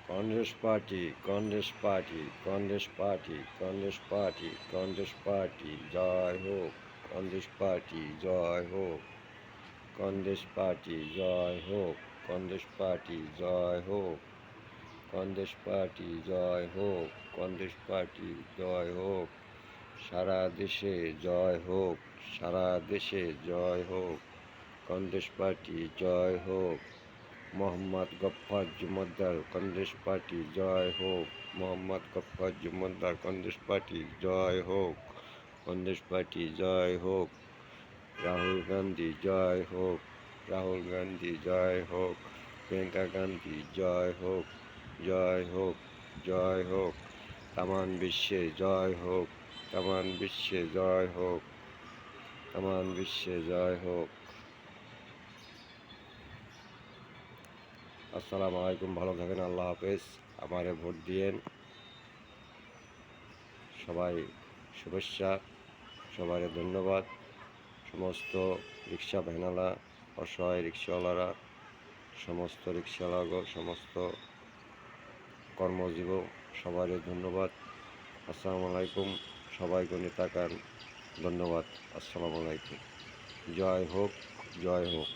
Congress Party, Congress Party, Congress Party, Congress Party, Congress Party, জয় হোক, Congress Party, জয় হোক, Congress Party, জয় হোক, Congress Party, জয় হোক, Congress Party, জয় হোক, Congress Party, জয় হোক, সারা দেশে জয় হোক, সারা দেশে জয় হোক, Congress Party, জয় হোক, মোহাম্মদ গফফার জুমদ্দার কংগ্রেস পার্টি জয় হোক, মোহাম্মদ গফফার জুমদ্দার কংগ্রেস পার্টি জয় হোক, কংগ্রেস পার্টি জয় হোক, রাহুল গান্ধী জয় হোক, রাহুল গান্ধী জয় হোক, প্রিয়াঙ্কা গান্ধী জয় হোক, জয় হোক, জয় হোক, তামান বিশ্বে জয় হোক, তামান বিশ্বে জয় হোক, তামান বিশ্বে জয় হোক। আসসালামু আলাইকুম, ভালো থাকেন, আল্লাহ হাফেজ। আমারে ভোট দিয়েন, সবাই শুভেচ্ছা, সবাই ধন্যবাদ। সমস্ত রিক্সা ভ্যানালা, অসহায় রিক্সাওয়ালারা, সমস্ত রিক্সাওয়ালা, সমস্ত কর্মজীবী, সবাই ধন্যবাদ। আসসালামু আলাইকুম, সবাই গণে তাকান, ধন্যবাদ। আসসালামু আলাইকুম, জয় হোক, জয় হোক।